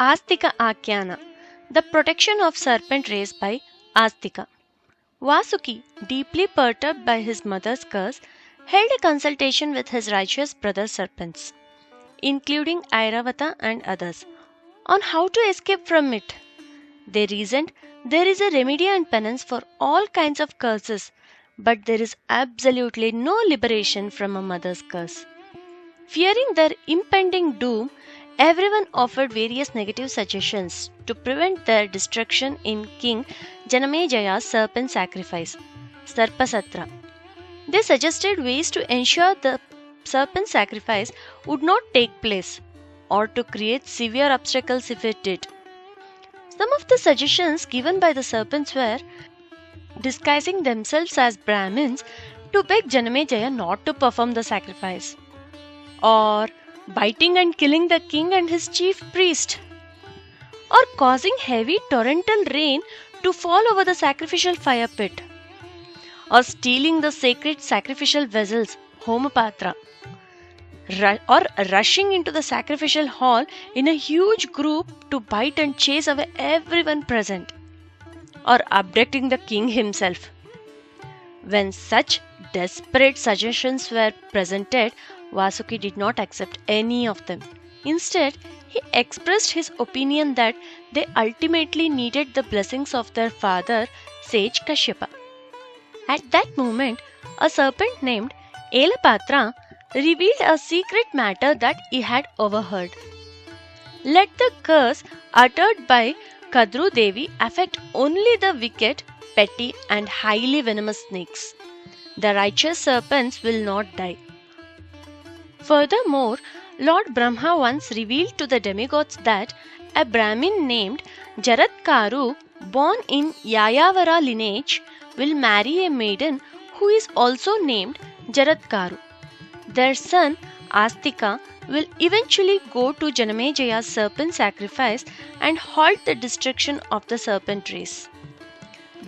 Astika Upakhyana, the protection of serpent race by Astika. Vasuki, deeply perturbed by his mother's curse, held a consultation with his righteous brother serpents, including Airavata and others, on how to escape from it. They reasoned there is a remedy and penance for all kinds of curses, but there is absolutely no liberation from a mother's curse. Fearing their impending doom, everyone offered various negative suggestions to prevent their destruction in King Janamejaya's serpent sacrifice, Sarpa Satra. They suggested ways to ensure the serpent sacrifice would not take place, or to create severe obstacles if it did. Some of the suggestions given by the serpents were disguising themselves as Brahmins to beg Janamejaya not to perform the sacrifice, or biting and killing the king and his chief priest, or causing heavy torrential rain to fall over the sacrificial fire pit, or stealing the sacred sacrificial vessels, Homapatra, or rushing into the sacrificial hall in a huge group to bite and chase away everyone present, or abducting the king himself. When such desperate suggestions were presented, Vasuki did not accept any of them. Instead, he expressed his opinion that they ultimately needed the blessings of their father, Sage Kashyapa. At that moment, a serpent named Elapatra revealed a secret matter that he had overheard. Let the curse uttered by Kadru Devi affect only the wicked, petty, and highly venomous snakes. The righteous serpents will not die. Furthermore, Lord Brahma once revealed to the demigods that a Brahmin named Jaratkaru, born in Yayavara lineage, will marry a maiden who is also named Jaratkaru. Their son, Astika, will eventually go to Janamejaya's serpent sacrifice and halt the destruction of the serpent race.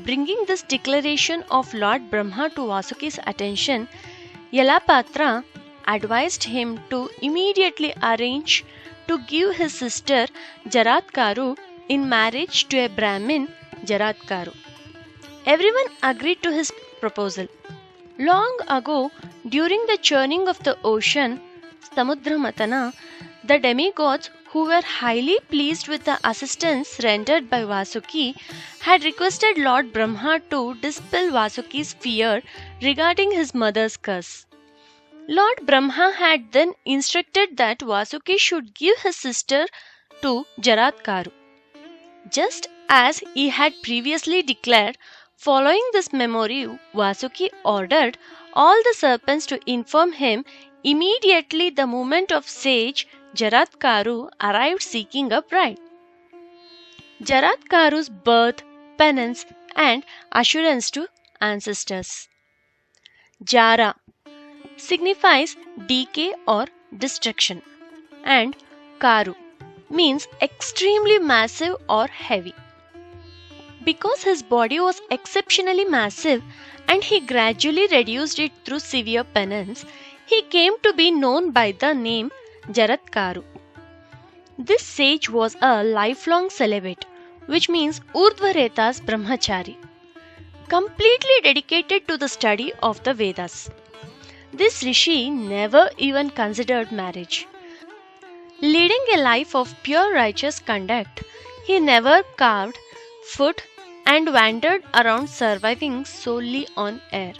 Bringing this declaration of Lord Brahma to Vasuki's attention, Yalapatra advised him to immediately arrange to give his sister Jaratkaru in marriage to a Brahmin, Jaratkaru. Everyone agreed to his proposal. Long ago, during the churning of the ocean, Samudra Matana, the demigods, who were highly pleased with the assistance rendered by Vasuki, had requested Lord Brahma to dispel Vasuki's fear regarding his mother's curse. Lord Brahma had then instructed that Vasuki should give his sister to Jaratkaru. Just as he had previously declared, following this memory, Vasuki ordered all the serpents to inform him immediately the moment of Sage Jaratkaru arrived seeking a bride. Jaratkaru's birth, penance, and assurance to ancestors. Jara signifies decay or destruction, and Karu means extremely massive or heavy. Because his body was exceptionally massive and he gradually reduced it through severe penance, he came to be known by the name Jaratkaru. This sage was a lifelong celibate, which means Urdhvaretas Brahmachari, completely dedicated to the study of the Vedas. This rishi never even considered marriage. Leading a life of pure righteous conduct, he never carved food and wandered around surviving solely on air.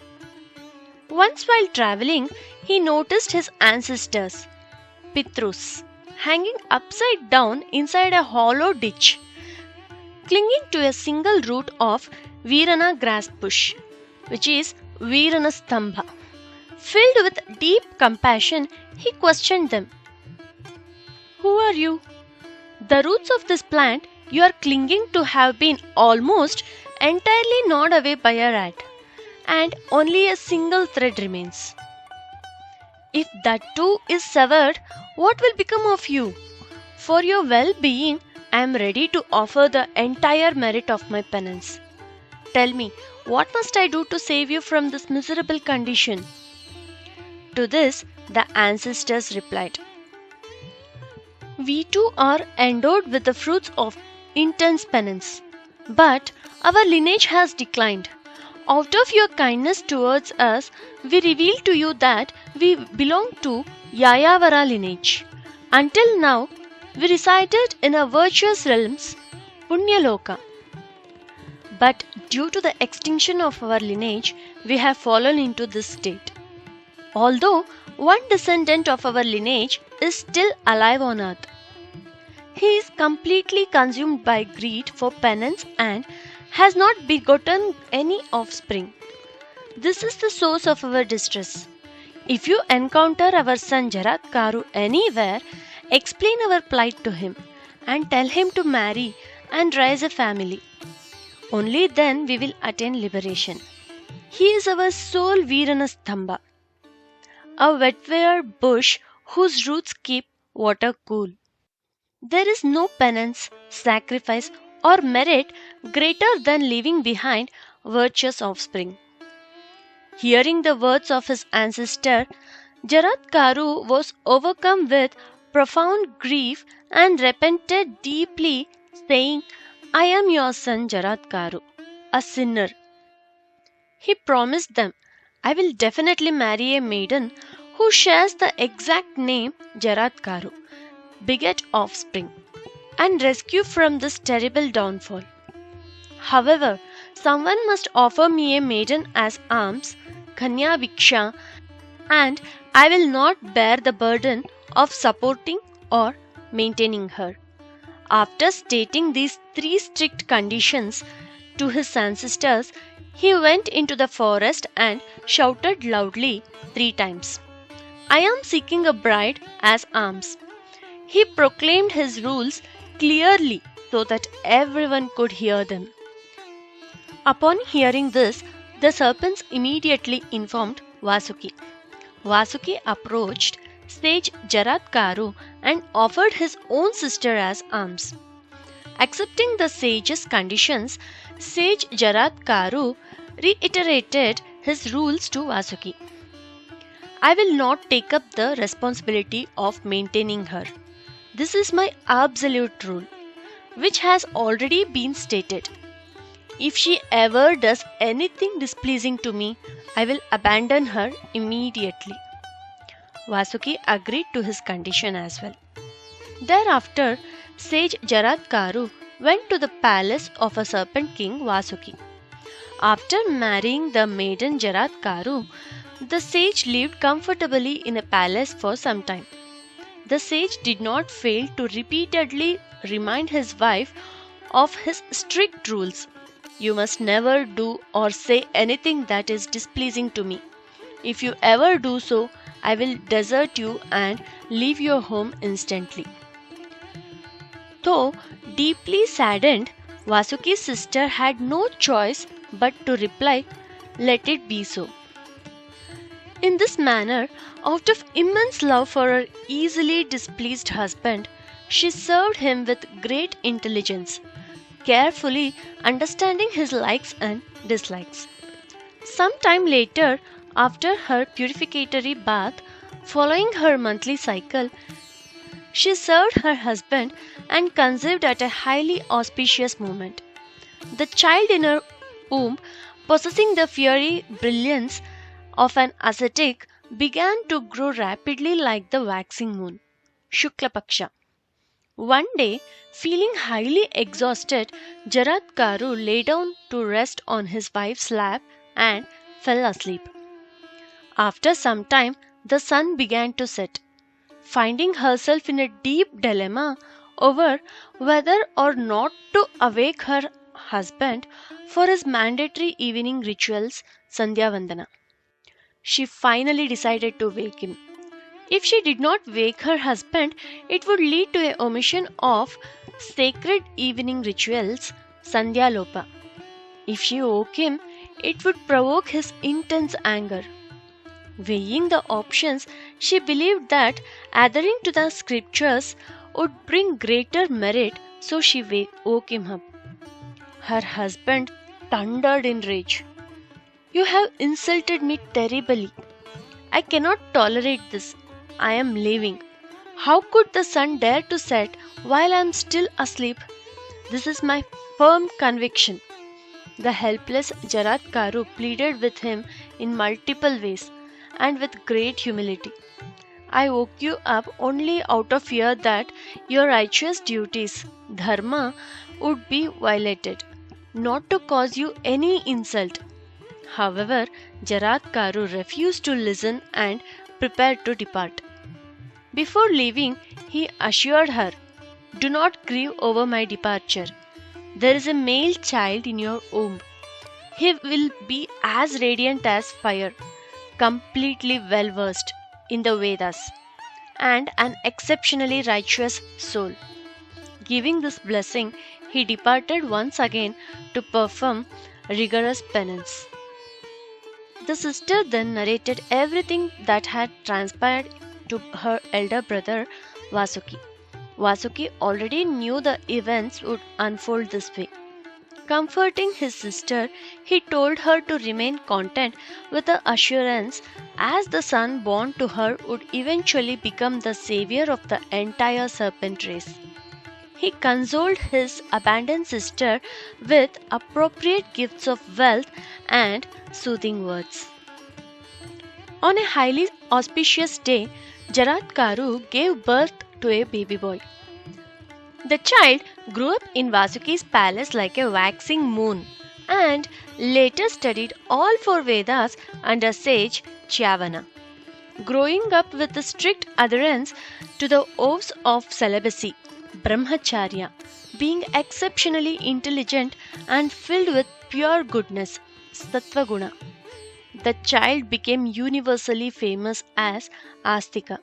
Once while traveling, he noticed his ancestors, Pitrus, hanging upside down inside a hollow ditch, clinging to a single root of Virana grass bush, which is Virana Stambha. Filled with deep compassion, he questioned them. Who are you? The roots of this plant you are clinging to have been almost entirely gnawed away by a rat, and only a single thread remains. If that too is severed, what will become of you? For your well-being, I am ready to offer the entire merit of my penance. Tell me, what must I do to save you from this miserable condition? To this, the ancestors replied, we too are endowed with the fruits of intense penance. But our lineage has declined. Out of your kindness towards us, we reveal to you that we belong to Yayavara lineage. Until now, we resided in a virtuous realms, Punyaloka. But due to the extinction of our lineage, we have fallen into this state. Although one descendant of our lineage is still alive on earth, he is completely consumed by greed for penance and has not begotten any offspring. This is the source of our distress. If you encounter our son Jaratkaru anywhere, explain our plight to him and tell him to marry and raise a family. Only then we will attain liberation. He is our sole Veeranasthamba, a wetware bush whose roots keep water cool. There is no penance, sacrifice, or merit greater than leaving behind virtuous offspring. Hearing the words of his ancestor, Jaratkaru was overcome with profound grief and repented deeply, saying, "I am your son Jaratkaru, a sinner." He promised them, "I will definitely marry a maiden who shares the exact name Jaratkaru, beget offspring, and rescue from this terrible downfall. However, someone must offer me a maiden as alms, Kanya Viksha, and I will not bear the burden of supporting or maintaining her." After stating these three strict conditions to his ancestors, he went into the forest and shouted loudly 3 times, "I am seeking a bride as alms." He proclaimed his rules clearly so that everyone could hear them. Upon hearing this, the serpents immediately informed Vasuki. Vasuki approached Sage Jaratkaru and offered his own sister as alms. Accepting the sage's conditions, Sage Jaratkaru reiterated his rules to Vasuki. "I will not take up the responsibility of maintaining her. This is my absolute rule, which has already been stated. If she ever does anything displeasing to me, I will abandon her immediately." Vasuki agreed to his condition as well. Thereafter, Sage Jaratkaru went to the palace of a serpent king Vasuki. After marrying the maiden Jaratkaru, the sage lived comfortably in a palace for some time. The sage did not fail to repeatedly remind his wife of his strict rules. "You must never do or say anything that is displeasing to me. If you ever do so, I will desert you and leave your home instantly." Though deeply saddened, Vasuki's sister had no choice but to reply, "Let it be so." In this manner, out of immense love for her easily displeased husband, she served him with great intelligence, carefully understanding his likes and dislikes. Some time later, after her purificatory bath, following her monthly cycle, she served her husband and conceived at a highly auspicious moment. The child in her womb, possessing the fiery brilliance of an ascetic, began to grow rapidly like the waxing moon, Shukla Paksha. One day, feeling highly exhausted, Jaratkaru lay down to rest on his wife's lap and fell asleep. After some time, the sun began to set. Finding herself in a deep dilemma over whether or not to awake her husband for his mandatory evening rituals, Sandhya Vandana, she finally decided to wake him. If she did not wake her husband, it would lead to a omission of sacred evening rituals, Sandhya Lopa. If she woke him, it would provoke his intense anger. Weighing the options, she believed that adhering to the scriptures would bring greater merit, so she woke him up. Her husband thundered in rage, "You have insulted me terribly. I cannot tolerate this. I am leaving. How could the sun dare to set while I am still asleep? This is my firm conviction. The helpless Jaratkaru pleaded with him in multiple ways and with great humility. I woke you up only out of fear that your righteous duties, dharma, would be violated, not to cause you any insult. However, Jaratkaru refused to listen and prepared to depart. Before leaving, he assured her, "Do not grieve over my departure. There is a male child in your womb. He will be as radiant as fire, completely well versed in the Vedas, and an exceptionally righteous soul." Giving this blessing, he departed once again to perform rigorous penance. The sister then narrated everything that had transpired to her elder brother Vasuki. Vasuki already knew the events would unfold this way. Comforting his sister, he told her to remain content with the assurance as the son born to her would eventually become the savior of the entire serpent race. He consoled his abandoned sister with appropriate gifts of wealth and soothing words. On a highly auspicious day, Jaratkaru gave birth to a baby boy. The child grew up in Vasuki's palace like a waxing moon and later studied all four Vedas under Sage Jaratkaru, growing up with a strict adherence to the oaths of celibacy, brahmacharya, being exceptionally intelligent and filled with pure goodness, tatvagna. The child became universally famous as Astika.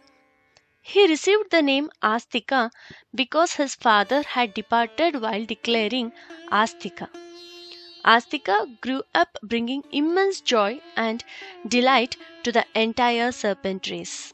He received the name Astika because his father had departed while declaring Astika. Astika grew up bringing immense joy and delight to the entire serpent race.